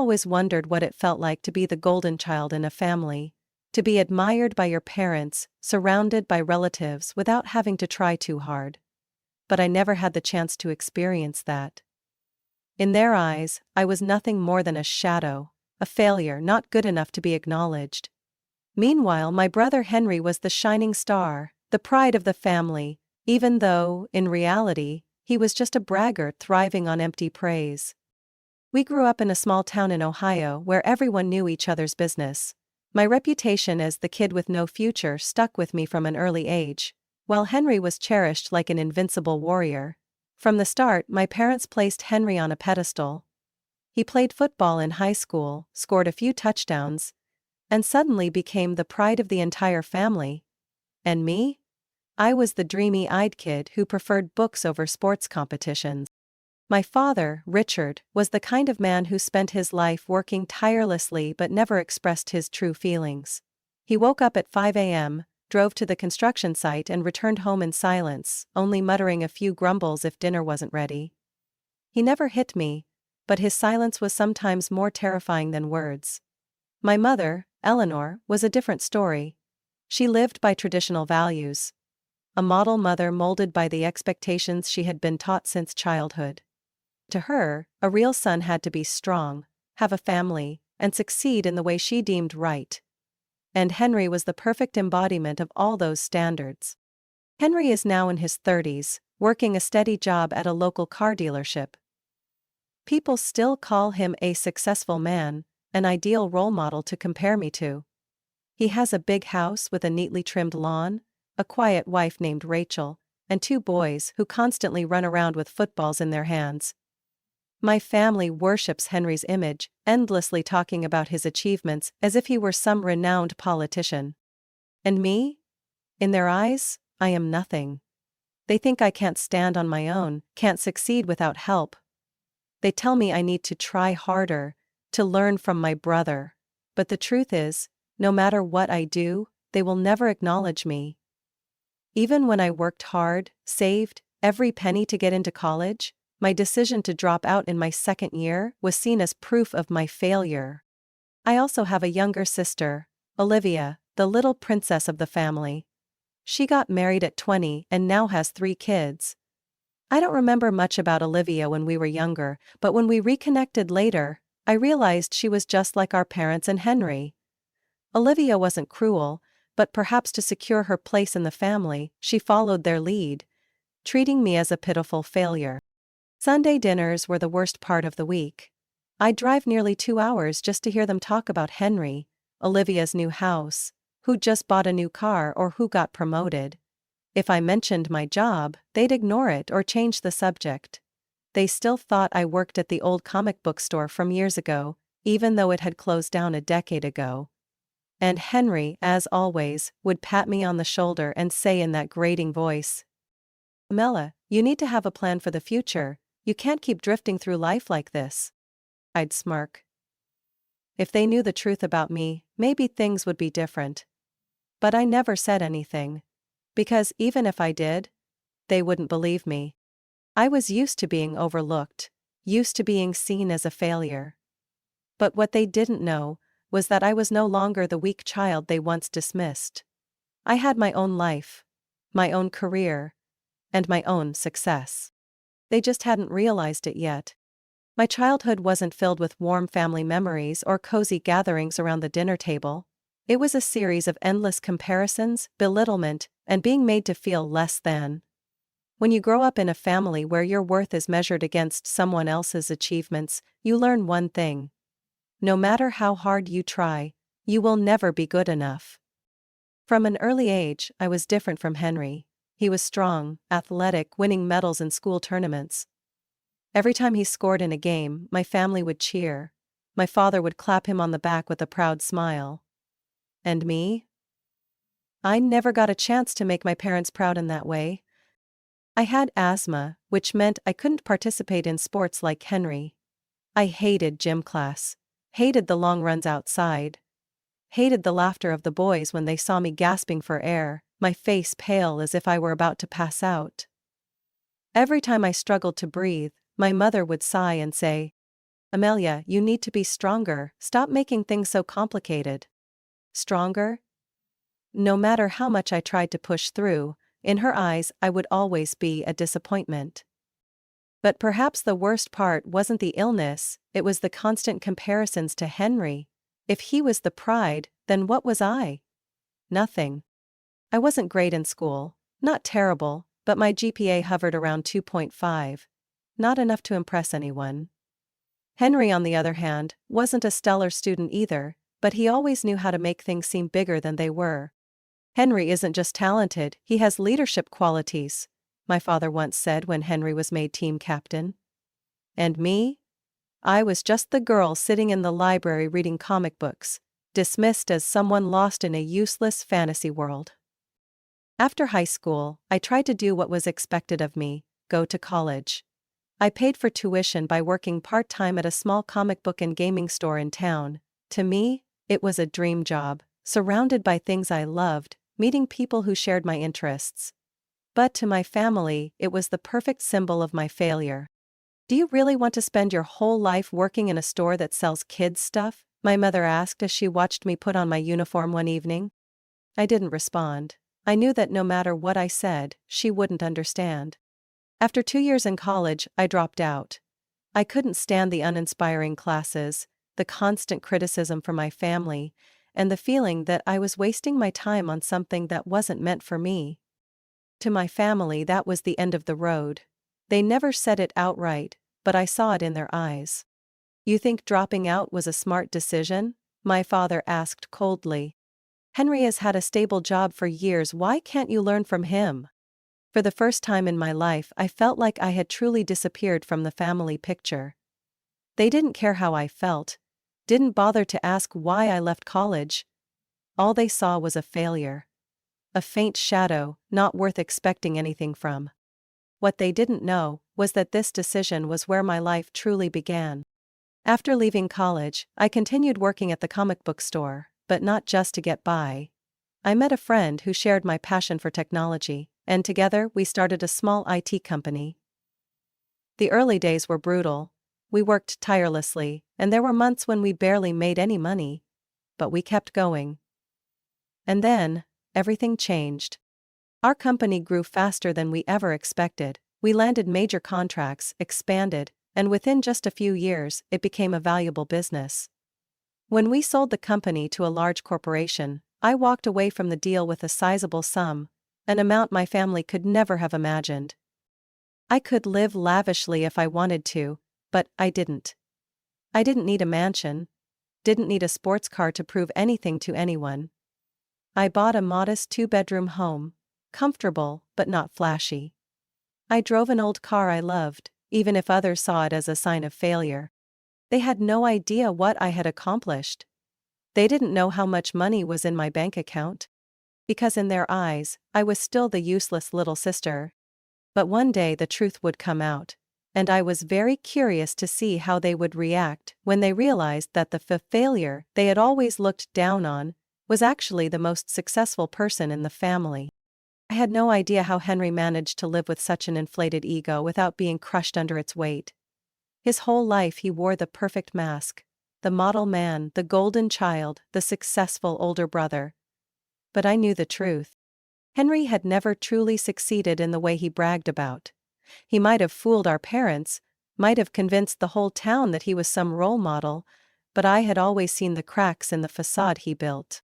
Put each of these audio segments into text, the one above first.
always wondered what it felt like to be the golden child in a family, to be admired by your parents, surrounded by relatives without having to try too hard. But I never had the chance to experience that. In their eyes, I was nothing more than a shadow, a failure not good enough to be acknowledged. Meanwhile, my brother Henry was the shining star, the pride of the family, even though, in reality, he was just a braggart thriving on empty praise. We grew up in a small town in Ohio where everyone knew each other's business. My reputation as the kid with no future stuck with me from an early age, while Henry was cherished like an invincible warrior. From the start, my parents placed Henry on a pedestal. He played football in high school, scored a few touchdowns, and suddenly became the pride of the entire family. And me? I was the dreamy-eyed kid who preferred books over sports competitions. My father, Richard, was the kind of man who spent his life working tirelessly but never expressed his true feelings. He woke up at 5 a.m., drove to the construction site and returned home in silence, only muttering a few grumbles if dinner wasn't ready. He never hit me, but his silence was sometimes more terrifying than words. My mother, Eleanor, was a different story. She lived by traditional values. A model mother molded by the expectations she had been taught since childhood. To her, a real son had to be strong, have a family, and succeed in the way she deemed right. And Henry was the perfect embodiment of all those standards. Henry is now in his 30s, working a steady job at a local car dealership. People still call him a successful man, an ideal role model to compare me to. He has a big house with a neatly trimmed lawn, a quiet wife named Rachel, and 2 boys who constantly run around with footballs in their hands. My family worships Henry's image, endlessly talking about his achievements as if he were some renowned politician. And me? In their eyes, I am nothing. They think I can't stand on my own, can't succeed without help. They tell me I need to try harder, to learn from my brother. But the truth is, no matter what I do, they will never acknowledge me. Even when I worked hard, saved every penny to get into college, my decision to drop out in my second year was seen as proof of my failure. I also have a younger sister, Olivia, the little princess of the family. She got married at 20 and now has 3 kids. I don't remember much about Olivia when we were younger, but when we reconnected later, I realized she was just like our parents and Henry. Olivia wasn't cruel, but perhaps to secure her place in the family, she followed their lead, treating me as a pitiful failure. Sunday dinners were the worst part of the week. I'd drive nearly 2 hours just to hear them talk about Henry, Olivia's new house, who just bought a new car or who got promoted. If I mentioned my job, they'd ignore it or change the subject. They still thought I worked at the old comic book store from years ago, even though it had closed down a decade ago. And Henry, as always, would pat me on the shoulder and say in that grating voice, "Mela, you need to have a plan for the future. You can't keep drifting through life like this." I'd smirk. If they knew the truth about me, maybe things would be different. But I never said anything. Because even if I did, they wouldn't believe me. I was used to being overlooked, used to being seen as a failure. But what they didn't know was that I was no longer the weak child they once dismissed. I had my own life, my own career, and my own success. They just hadn't realized it yet. My childhood wasn't filled with warm family memories or cozy gatherings around the dinner table. It was a series of endless comparisons, belittlement, and being made to feel less than. When you grow up in a family where your worth is measured against someone else's achievements, you learn one thing. No matter how hard you try, you will never be good enough. From an early age, I was different from Henry. He was strong, athletic, winning medals in school tournaments. Every time he scored in a game, my family would cheer. My father would clap him on the back with a proud smile. And me? I never got a chance to make my parents proud in that way. I had asthma, which meant I couldn't participate in sports like Henry. I hated gym class, hated the long runs outside, hated the laughter of the boys when they saw me gasping for air, my face pale as if I were about to pass out. Every time I struggled to breathe, my mother would sigh and say, "Amelia, you need to be stronger, stop making things so complicated." Stronger? No matter how much I tried to push through, in her eyes I would always be a disappointment. But perhaps the worst part wasn't the illness, it was the constant comparisons to Henry. If he was the pride, then what was I? Nothing. I wasn't great in school, not terrible, but my GPA hovered around 2.5. Not enough to impress anyone. Henry, on the other hand, wasn't a stellar student either, but he always knew how to make things seem bigger than they were. "Henry isn't just talented, he has leadership qualities," my father once said when Henry was made team captain. And me? I was just the girl sitting in the library reading comic books, dismissed as someone lost in a useless fantasy world. After high school, I tried to do what was expected of me: go to college. I paid for tuition by working part-time at a small comic book and gaming store in town. To me, it was a dream job, surrounded by things I loved, meeting people who shared my interests. But to my family, it was the perfect symbol of my failure. "Do you really want to spend your whole life working in a store that sells kids' stuff?" my mother asked as she watched me put on my uniform one evening. I didn't respond. I knew that no matter what I said, she wouldn't understand. After 2 years in college, I dropped out. I couldn't stand the uninspiring classes, the constant criticism from my family, and the feeling that I was wasting my time on something that wasn't meant for me. To my family, that was the end of the road. They never said it outright, but I saw it in their eyes. "You think dropping out was a smart decision?" my father asked coldly. "Henry has had a stable job for years, why can't you learn from him?" For the first time in my life, I felt like I had truly disappeared from the family picture. They didn't care how I felt, didn't bother to ask why I left college. All they saw was a failure. A faint shadow, not worth expecting anything from. What they didn't know was that this decision was where my life truly began. After leaving college, I continued working at the comic book store, but not just to get by. I met a friend who shared my passion for technology, and together we started a small IT company. The early days were brutal. We worked tirelessly, and there were months when we barely made any money. But we kept going. And then, everything changed. Our company grew faster than we ever expected. We landed major contracts, expanded, and within just a few years, it became a valuable business. When we sold the company to a large corporation, I walked away from the deal with a sizable sum, an amount my family could never have imagined. I could live lavishly if I wanted to, but I didn't. I didn't need a mansion, didn't need a sports car to prove anything to anyone. I bought a modest 2-bedroom home, comfortable but not flashy. I drove an old car I loved, even if others saw it as a sign of failure. They had no idea what I had accomplished. They didn't know how much money was in my bank account. Because in their eyes, I was still the useless little sister. But one day the truth would come out, and I was very curious to see how they would react when they realized that the failure they had always looked down on was actually the most successful person in the family. I had no idea how Henry managed to live with such an inflated ego without being crushed under its weight. His whole life he wore the perfect mask, the model man, the golden child, the successful older brother. But I knew the truth. Henry had never truly succeeded in the way he bragged about. He might have fooled our parents, might have convinced the whole town that he was some role model, but I had always seen the cracks in the facade he built.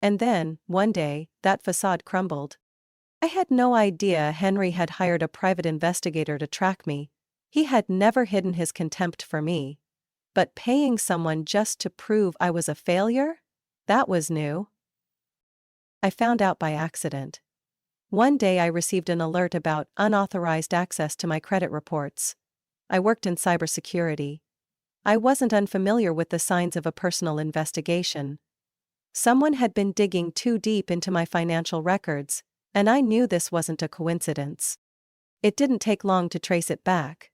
And then, one day, that facade crumbled. I had no idea Henry had hired a private investigator to track me. He had never hidden his contempt for me. But paying someone just to prove I was a failure? That was new. I found out by accident. One day I received an alert about unauthorized access to my credit reports. I worked in cybersecurity. I wasn't unfamiliar with the signs of a personal investigation. Someone had been digging too deep into my financial records, and I knew this wasn't a coincidence. It didn't take long to trace it back.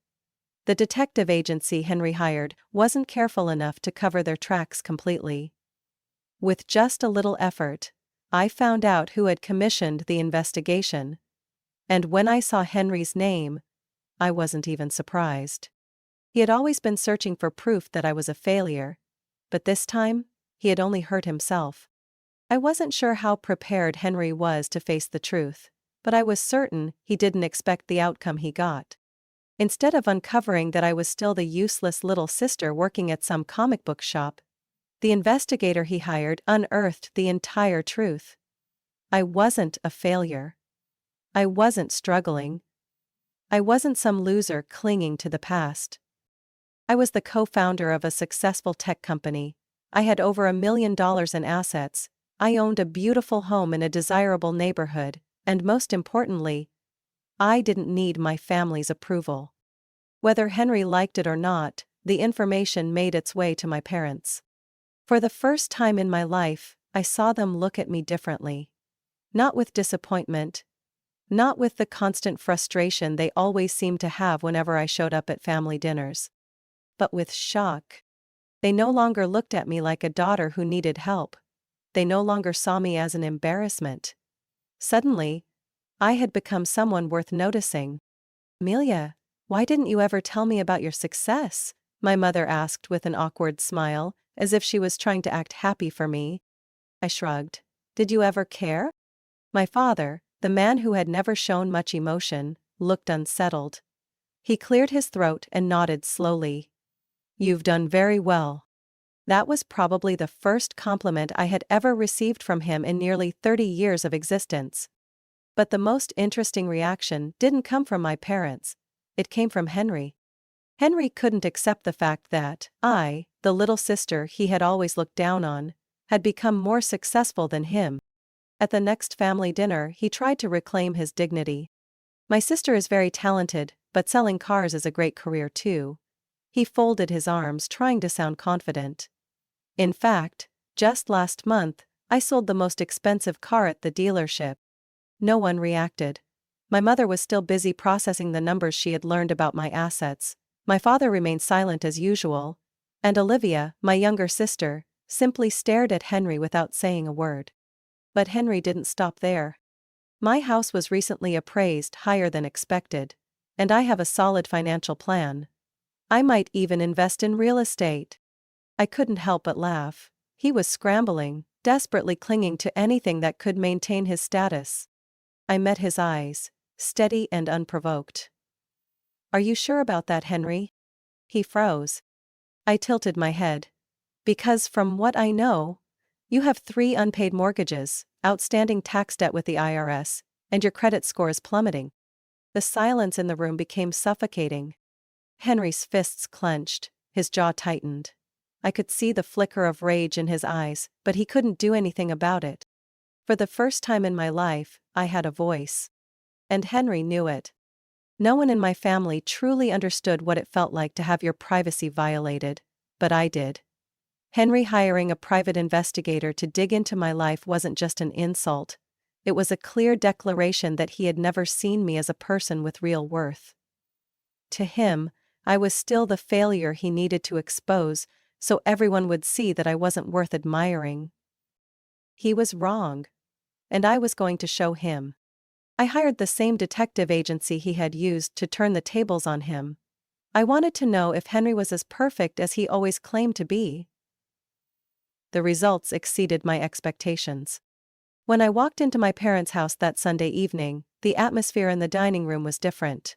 The detective agency Henry hired wasn't careful enough to cover their tracks completely. With just a little effort, I found out who had commissioned the investigation. And when I saw Henry's name, I wasn't even surprised. He had always been searching for proof that I was a failure, but this time, he had only hurt himself. I wasn't sure how prepared Henry was to face the truth, but I was certain he didn't expect the outcome he got. Instead of uncovering that I was still the useless little sister working at some comic book shop, the investigator he hired unearthed the entire truth. I wasn't a failure. I wasn't struggling. I wasn't some loser clinging to the past. I was the co-founder of a successful tech company. I had over $1 million in assets. I owned a beautiful home in a desirable neighborhood, and most importantly, I didn't need my family's approval. Whether Henry liked it or not, the information made its way to my parents. For the first time in my life, I saw them look at me differently. Not with disappointment. Not with the constant frustration they always seemed to have whenever I showed up at family dinners. But with shock. They no longer looked at me like a daughter who needed help. They no longer saw me as an embarrassment. Suddenly, I had become someone worth noticing. "Amelia, why didn't you ever tell me about your success?" my mother asked with an awkward smile, as if she was trying to act happy for me. I shrugged. "Did you ever care?" My father, the man who had never shown much emotion, looked unsettled. He cleared his throat and nodded slowly. "You've done very well." That was probably the first compliment I had ever received from him in nearly 30 years of existence. But the most interesting reaction didn't come from my parents. It came from Henry. Henry couldn't accept the fact that I, the little sister he had always looked down on, had become more successful than him. At the next family dinner, he tried to reclaim his dignity. "My sister is very talented, but selling cars is a great career too." He folded his arms, trying to sound confident. "In fact, just last month, I sold the most expensive car at the dealership." No one reacted. My mother was still busy processing the numbers she had learned about my assets. My father remained silent as usual, and Olivia, my younger sister, simply stared at Henry without saying a word. But Henry didn't stop there. "My house was recently appraised higher than expected, and I have a solid financial plan. I might even invest in real estate." I couldn't help but laugh. He was scrambling, desperately clinging to anything that could maintain his status. I met his eyes, steady and unprovoked. "Are you sure about that, Henry?" He froze. I tilted my head. "Because from what I know, you have 3 unpaid mortgages, outstanding tax debt with the IRS, and your credit score is plummeting." The silence in the room became suffocating. Henry's fists clenched, his jaw tightened. I could see the flicker of rage in his eyes, but he couldn't do anything about it. For the first time in my life, I had a voice. And Henry knew it. No one in my family truly understood what it felt like to have your privacy violated, but I did. Henry hiring a private investigator to dig into my life wasn't just an insult. It was a clear declaration that he had never seen me as a person with real worth. To him, I was still the failure he needed to expose, so everyone would see that I wasn't worth admiring. He was wrong. And I was going to show him. I hired the same detective agency he had used to turn the tables on him. I wanted to know if Henry was as perfect as he always claimed to be. The results exceeded my expectations. When I walked into my parents' house that Sunday evening, the atmosphere in the dining room was different.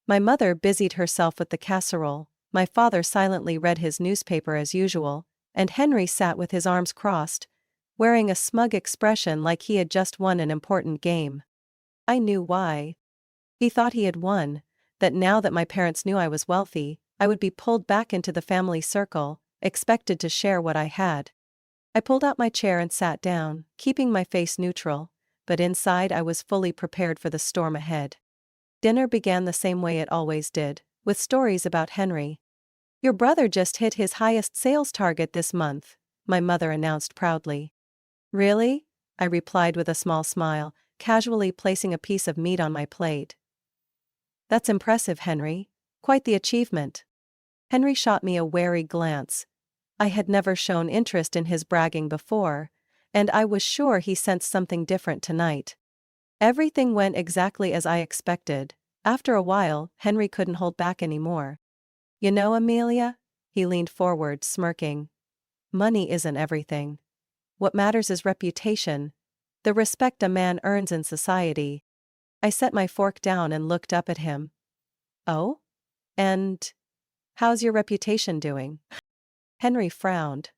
My mother busied herself with the casserole, my father silently read his newspaper as usual, and Henry sat with his arms crossed, wearing a smug expression like he had just won an important game. I knew why. He thought he had won, that now that my parents knew I was wealthy, I would be pulled back into the family circle, expected to share what I had. I pulled out my chair and sat down, keeping my face neutral, but inside I was fully prepared for the storm ahead. Dinner began the same way it always did, with stories about Henry. "Your brother just hit his highest sales target this month," my mother announced proudly. "Really?" I replied with a small smile, casually placing a piece of meat on my plate. "That's impressive, Henry. Quite the achievement." Henry shot me a wary glance. I had never shown interest in his bragging before, and I was sure he sensed something different tonight. Everything went exactly as I expected. After a while, Henry couldn't hold back anymore. You know, Amelia? He leaned forward, smirking. Money isn't everything. What matters is reputation, the respect a man earns in society. I set my fork down and looked up at him. Oh? And how's your reputation doing? Henry frowned.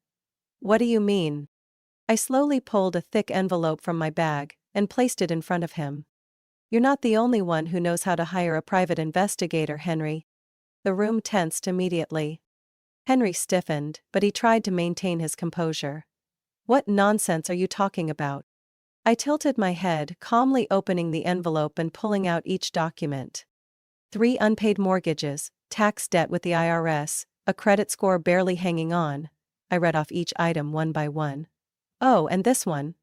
What do you mean? I slowly pulled a thick envelope from my bag and placed it in front of him. You're not the only one who knows how to hire a private investigator, Henry. The room tensed immediately. Henry stiffened, but he tried to maintain his composure. What nonsense are you talking about? I tilted my head, calmly opening the envelope and pulling out each document. 3 unpaid mortgages, tax debt with the IRS, a credit score barely hanging on. I read off each item one by one. Oh, and this one.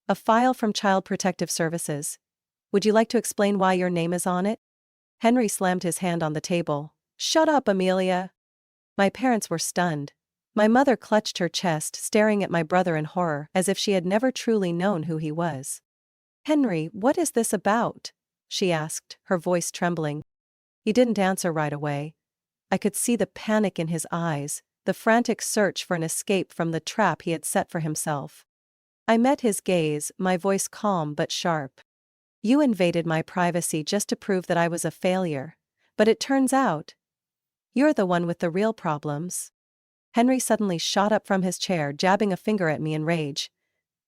A file from Child Protective Services. Would you like to explain why your name is on it? Henry slammed his hand on the table. Shut up, Amelia. My parents were stunned. My mother clutched her chest, staring at my brother in horror, as if she had never truly known who he was. Henry, what is this about? She asked, her voice trembling. He didn't answer right away. I could see the panic in his eyes, the frantic search for an escape from the trap he had set for himself. I met his gaze, my voice calm but sharp. You invaded my privacy just to prove that I was a failure. But it turns out, you're the one with the real problems. Henry suddenly shot up from his chair, jabbing a finger at me in rage.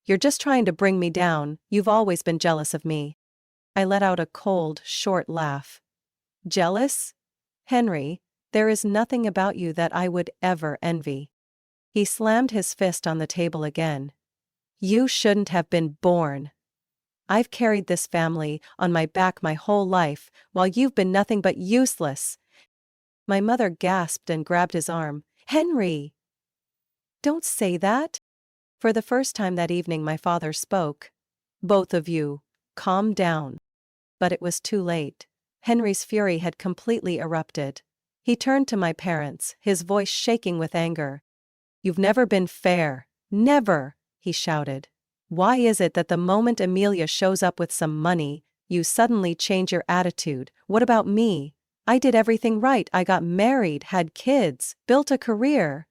You're just trying to bring me down, you've always been jealous of me. I let out a cold, short laugh. Jealous? Henry, there is nothing about you that I would ever envy. He slammed his fist on the table again. You shouldn't have been born. I've carried this family on my back my whole life, while you've been nothing but useless. My mother gasped and grabbed his arm. Henry! Don't say that. For the first time that evening my father spoke. Both of you, calm down. But it was too late. Henry's fury had completely erupted. He turned to my parents, his voice shaking with anger. You've never been fair. Never, he shouted. Why is it that the moment Amelia shows up with some money, you suddenly change your attitude? What about me? I did everything right. I got married, had kids, built a career.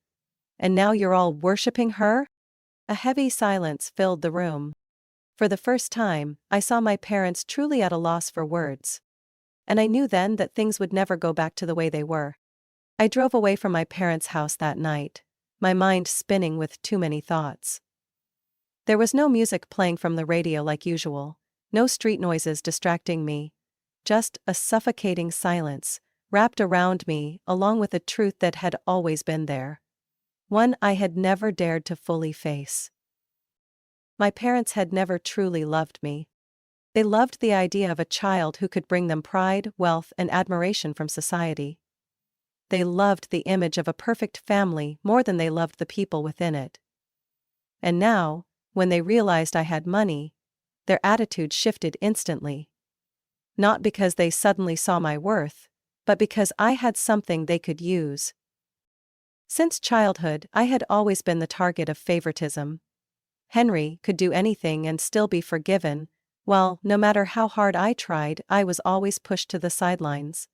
And now you're all worshipping her? A heavy silence filled the room. For the first time, I saw my parents truly at a loss for words. And I knew then that things would never go back to the way they were. I drove away from my parents' house that night, my mind spinning with too many thoughts. There was no music playing from the radio like usual, no street noises distracting me. Just a suffocating silence, wrapped around me along with a truth that had always been there. One I had never dared to fully face. My parents had never truly loved me. They loved the idea of a child who could bring them pride, wealth, and admiration from society. They loved the image of a perfect family more than they loved the people within it. And now, when they realized I had money, their attitude shifted instantly. Not because they suddenly saw my worth, but because I had something they could use. Since childhood, I had always been the target of favoritism. Henry could do anything and still be forgiven, while, no matter how hard I tried, I was always pushed to the sidelines.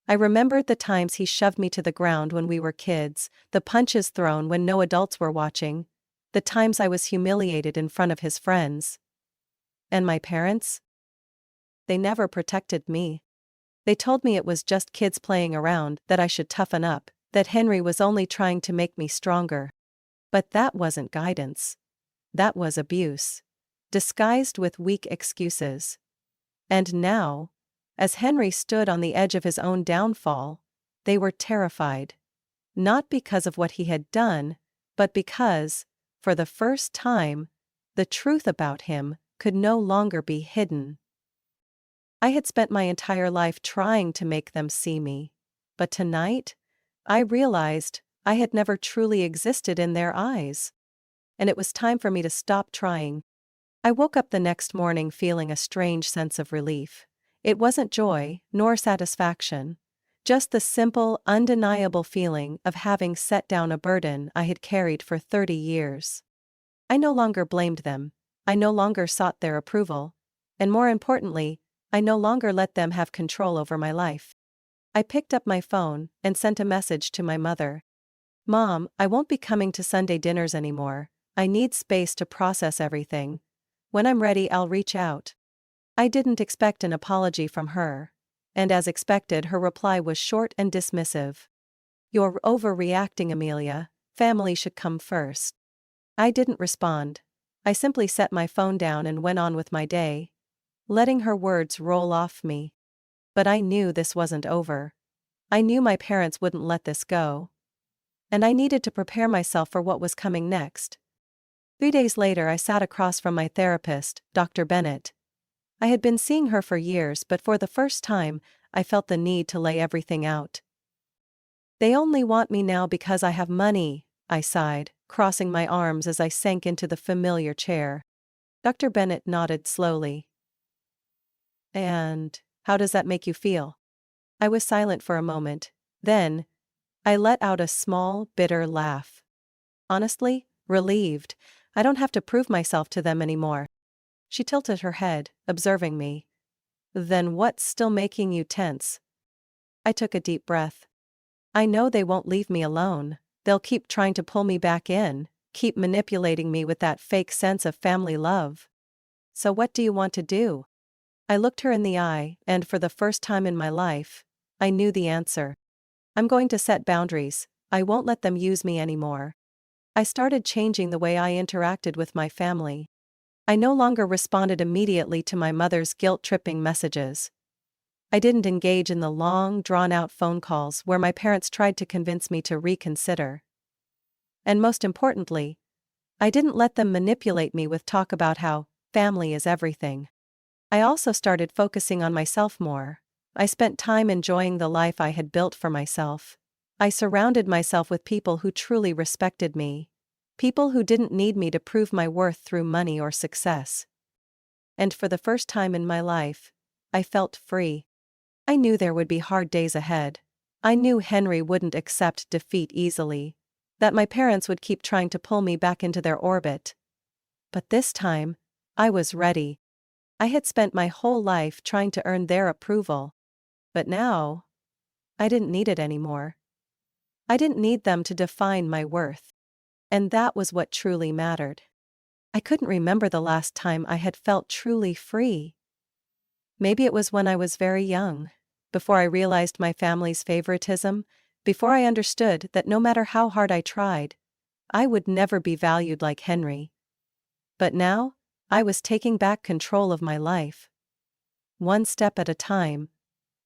I remembered the times he shoved me to the ground when we were kids, the punches thrown when no adults were watching, the times I was humiliated in front of his friends. And my parents? They never protected me. They told me it was just kids playing around, that I should toughen up, that Henry was only trying to make me stronger. But that wasn't guidance. That was abuse, disguised with weak excuses. And now, as Henry stood on the edge of his own downfall, they were terrified. Not because of what he had done, but because, for the first time, the truth about him could no longer be hidden. I had spent my entire life trying to make them see me, but tonight, I realized I had never truly existed in their eyes. And it was time for me to stop trying. I woke up the next morning feeling a strange sense of relief. It wasn't joy, nor satisfaction. Just the simple, undeniable feeling of having set down a burden I had carried for 30 years. I no longer blamed them. I no longer sought their approval. And more importantly, I no longer let them have control over my life. I picked up my phone and sent a message to my mother. Mom, I won't be coming to Sunday dinners anymore. I need space to process everything. When I'm ready, I'll reach out. I didn't expect an apology from her. And as expected, her reply was short and dismissive. You're overreacting, Amelia. Family should come first. I didn't respond. I simply set my phone down and went on with my day, letting her words roll off me. But I knew this wasn't over. I knew my parents wouldn't let this go. And I needed to prepare myself for what was coming next. 3 days later, I sat across from my therapist, Dr. Bennett. I had been seeing her for years, but for the first time, I felt the need to lay everything out. They only want me now because I have money, I sighed, crossing my arms as I sank into the familiar chair. Dr. Bennett nodded slowly. And how does that make you feel? I was silent for a moment. Then, I let out a small, bitter laugh. Honestly, relieved. I don't have to prove myself to them anymore. She tilted her head, observing me. Then what's still making you tense? I took a deep breath. I know they won't leave me alone. They'll keep trying to pull me back in, keep manipulating me with that fake sense of family love. So what do you want to do? I looked her in the eye, and for the first time in my life, I knew the answer. I'm going to set boundaries. I won't let them use me anymore. I started changing the way I interacted with my family. I no longer responded immediately to my mother's guilt-tripping messages. I didn't engage in the long, drawn-out phone calls where my parents tried to convince me to reconsider. And most importantly, I didn't let them manipulate me with talk about how family is everything. I also started focusing on myself more. I spent time enjoying the life I had built for myself. I surrounded myself with people who truly respected me. People who didn't need me to prove my worth through money or success. And for the first time in my life, I felt free. I knew there would be hard days ahead. I knew Henry wouldn't accept defeat easily. That my parents would keep trying to pull me back into their orbit. But this time, I was ready. I had spent my whole life trying to earn their approval. But now, I didn't need it anymore. I didn't need them to define my worth. And that was what truly mattered. I couldn't remember the last time I had felt truly free. Maybe it was when I was very young, before I realized my family's favoritism, before I understood that no matter how hard I tried, I would never be valued like Henry. But now, I was taking back control of my life. One step at a time.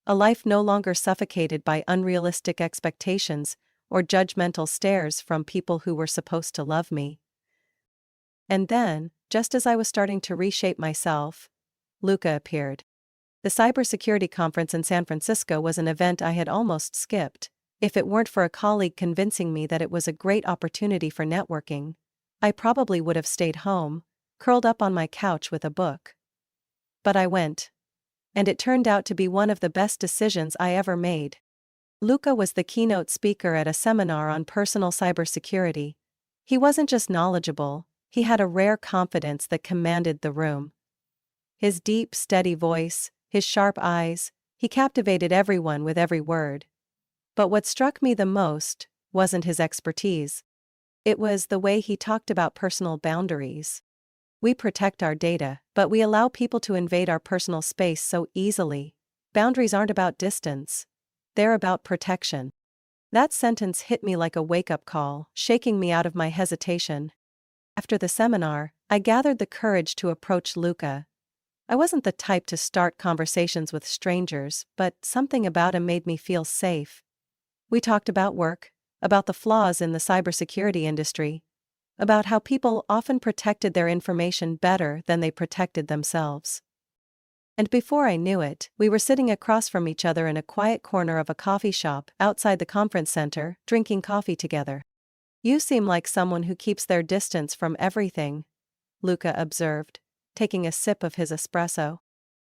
A life no longer suffocated by unrealistic expectations or judgmental stares from people who were supposed to love me. And then, just as I was starting to reshape myself, Luca appeared. The cybersecurity conference in San Francisco was an event I had almost skipped. If it weren't for a colleague convincing me that it was a great opportunity for networking, I probably would have stayed home, curled up on my couch with a book. But I went. And it turned out to be one of the best decisions I ever made. Luca was the keynote speaker at a seminar on personal cybersecurity. He wasn't just knowledgeable, he had a rare confidence that commanded the room. His deep, steady voice, his sharp eyes, he captivated everyone with every word. But what struck me the most wasn't his expertise. It was the way he talked about personal boundaries. We protect our data, but we allow people to invade our personal space so easily. Boundaries aren't about distance. They're about protection. That sentence hit me like a wake-up call, shaking me out of my hesitation. After the seminar, I gathered the courage to approach Luca. I wasn't the type to start conversations with strangers, but something about him made me feel safe. We talked about work, about the flaws in the cybersecurity industry, about how people often protected their information better than they protected themselves. And before I knew it, we were sitting across from each other in a quiet corner of a coffee shop outside the conference center, drinking coffee together. You seem like someone who keeps their distance from everything, Luca observed, taking a sip of his espresso.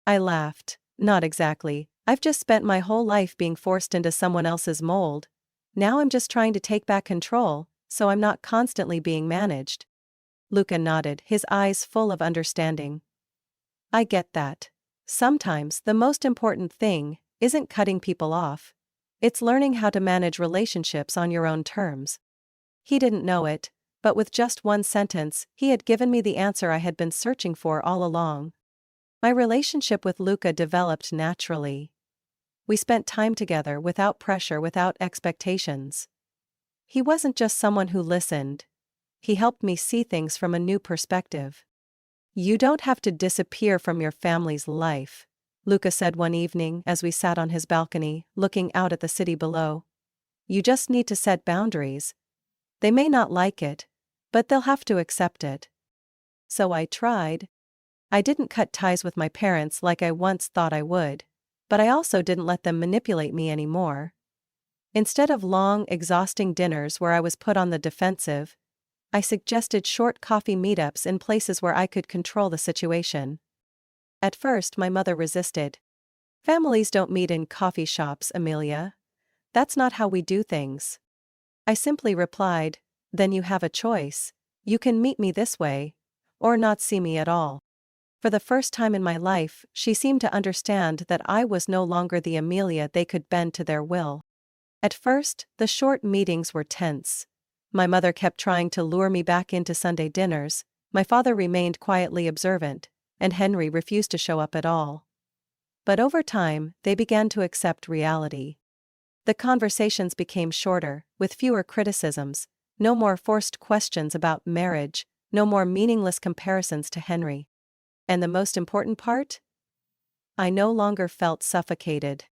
I laughed. Not exactly. I've just spent my whole life being forced into someone else's mold. Now I'm just trying to take back control, so I'm not constantly being managed. Luca nodded, his eyes full of understanding. I get that. Sometimes the most important thing isn't cutting people off, It's learning how to manage relationships on your own terms. He didn't know it, but with just one sentence, he had given me the answer I had been searching for all along. My relationship with Luca developed naturally. We spent time together without pressure, without expectations. He wasn't just someone who listened. He helped me see things from a new perspective. You don't have to disappear from your family's life, Luca said one evening as we sat on his balcony, looking out at the city below. You just need to set boundaries. They may not like it, but they'll have to accept it. So I tried. I didn't cut ties with my parents like I once thought I would, but I also didn't let them manipulate me anymore. Instead of long, exhausting dinners where I was put on the defensive, I suggested short coffee meetups in places where I could control the situation. At first, my mother resisted. Families don't meet in coffee shops, Amelia. That's not how we do things. I simply replied, then you have a choice. You can meet me this way, or not see me at all. For the first time in my life, she seemed to understand that I was no longer the Amelia they could bend to their will. At first, the short meetings were tense. My mother kept trying to lure me back into Sunday dinners, my father remained quietly observant, and Henry refused to show up at all. But over time, they began to accept reality. The conversations became shorter, with fewer criticisms, no more forced questions about marriage, no more meaningless comparisons to Henry. And the most important part? I no longer felt suffocated.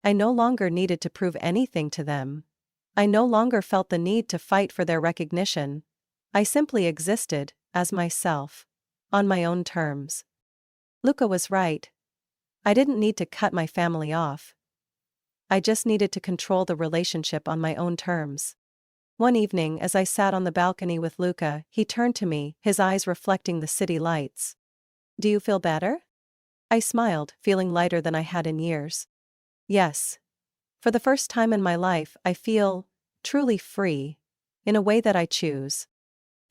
I no longer needed to prove anything to them. I no longer felt the need to fight for their recognition. I simply existed, as myself, on my own terms. Luca was right. I didn't need to cut my family off. I just needed to control the relationship on my own terms. One evening, as I sat on the balcony with Luca, he turned to me, his eyes reflecting the city lights. Do you feel better? I smiled, feeling lighter than I had in years. Yes. For the first time in my life, I feel truly free, in a way that I choose.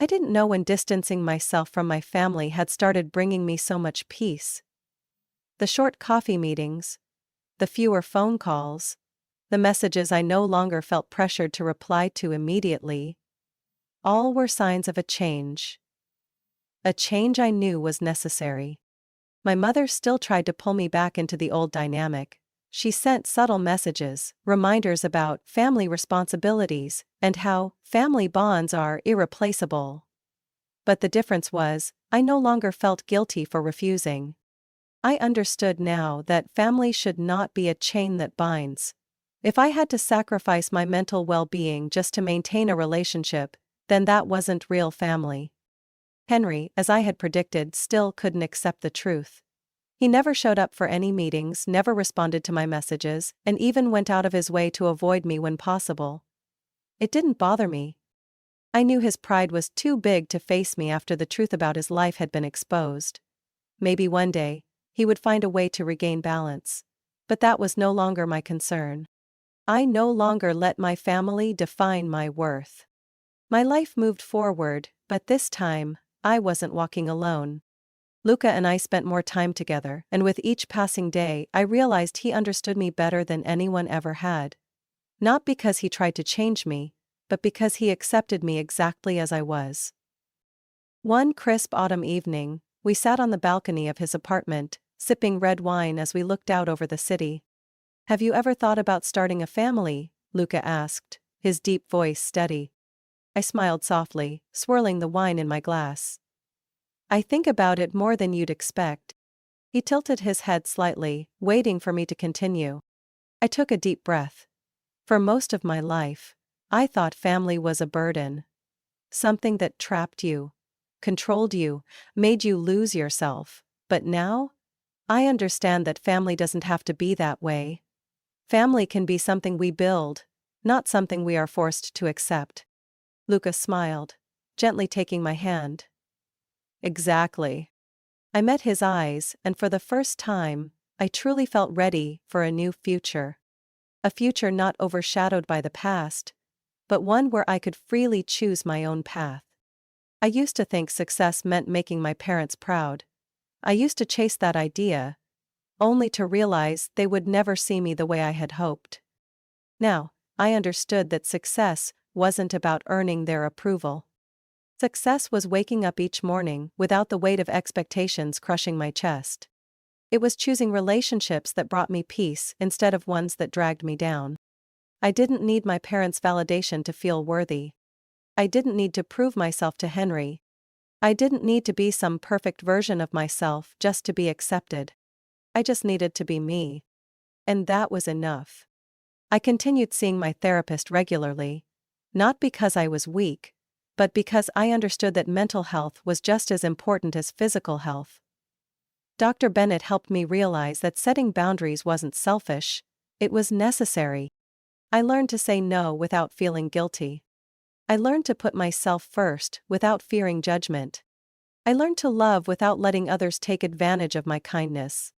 I didn't know when distancing myself from my family had started bringing me so much peace. The short coffee meetings, the fewer phone calls, the messages I no longer felt pressured to reply to immediately, all were signs of a change. A change I knew was necessary. My mother still tried to pull me back into the old dynamic. She sent subtle messages, reminders about family responsibilities, and how family bonds are irreplaceable. But the difference was, I no longer felt guilty for refusing. I understood now that family should not be a chain that binds. If I had to sacrifice my mental well-being just to maintain a relationship, then that wasn't real family. Henry, as I had predicted, still couldn't accept the truth. He never showed up for any meetings, never responded to my messages, and even went out of his way to avoid me when possible. It didn't bother me. I knew his pride was too big to face me after the truth about his life had been exposed. Maybe one day, he would find a way to regain balance. But that was no longer my concern. I no longer let my family define my worth. My life moved forward, but this time, I wasn't walking alone. Luca and I spent more time together, and with each passing day, I realized he understood me better than anyone ever had. Not because he tried to change me, but because he accepted me exactly as I was. One crisp autumn evening, we sat on the balcony of his apartment, sipping red wine as we looked out over the city. Have you ever thought about starting a family? Luca asked, his deep voice steady. I smiled softly, swirling the wine in my glass. I think about it more than you'd expect. He tilted his head slightly, waiting for me to continue. I took a deep breath. For most of my life, I thought family was a burden. Something that trapped you, controlled you, made you lose yourself. But now, I understand that family doesn't have to be that way. Family can be something we build, not something we are forced to accept. Luca smiled, gently taking my hand. Exactly. I met his eyes, and for the first time, I truly felt ready for a new future. A future not overshadowed by the past, but one where I could freely choose my own path. I used to think success meant making my parents proud. I used to chase that idea, only to realize they would never see me the way I had hoped. Now, I understood that success wasn't about earning their approval. Success was waking up each morning without the weight of expectations crushing my chest. It was choosing relationships that brought me peace instead of ones that dragged me down. I didn't need my parents' validation to feel worthy. I didn't need to prove myself to Henry. I didn't need to be some perfect version of myself just to be accepted. I just needed to be me. And that was enough. I continued seeing my therapist regularly, not because I was weak, but because I understood that mental health was just as important as physical health. Dr. Bennett helped me realize that setting boundaries wasn't selfish, it was necessary. I learned to say no without feeling guilty. I learned to put myself first without fearing judgment. I learned to love without letting others take advantage of my kindness.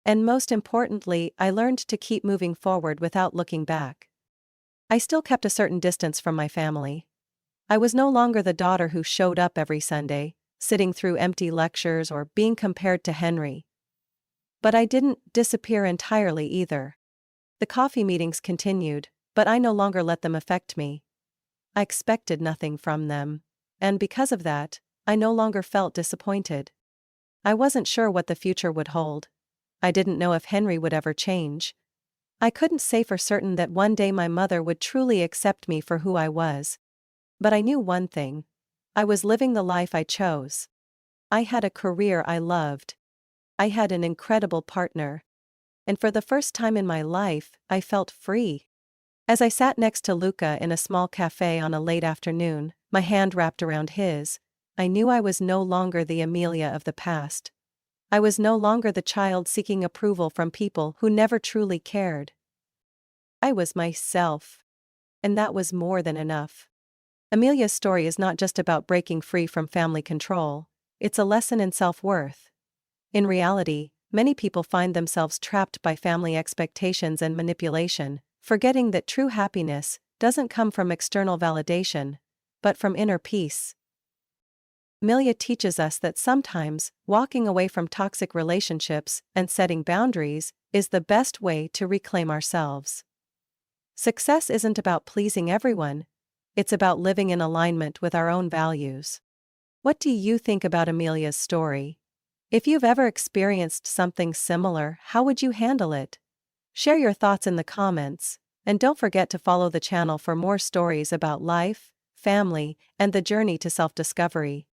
And most importantly, I learned to keep moving forward without looking back. I still kept a certain distance from my family. I was no longer the daughter who showed up every Sunday, sitting through empty lectures or being compared to Henry. But I didn't disappear entirely either. The coffee meetings continued, but I no longer let them affect me. I expected nothing from them, and because of that, I no longer felt disappointed. I wasn't sure what the future would hold. I didn't know if Henry would ever change. I couldn't say for certain that one day my mother would truly accept me for who I was. But I knew one thing. I was living the life I chose. I had a career I loved. I had an incredible partner. And for the first time in my life, I felt free. As I sat next to Luca in a small cafe on a late afternoon, my hand wrapped around his, I knew I was no longer the Amelia of the past. I was no longer the child seeking approval from people who never truly cared. I was myself. And that was more than enough. Amelia's story is not just about breaking free from family control, it's a lesson in self-worth. In reality, many people find themselves trapped by family expectations and manipulation, forgetting that true happiness doesn't come from external validation, but from inner peace. Amelia teaches us that sometimes, walking away from toxic relationships and setting boundaries is the best way to reclaim ourselves. Success isn't about pleasing everyone, it's about living in alignment with our own values. What do you think about Amelia's story? If you've ever experienced something similar, how would you handle it? Share your thoughts in the comments, and don't forget to follow the channel for more stories about life, family, and the journey to self-discovery.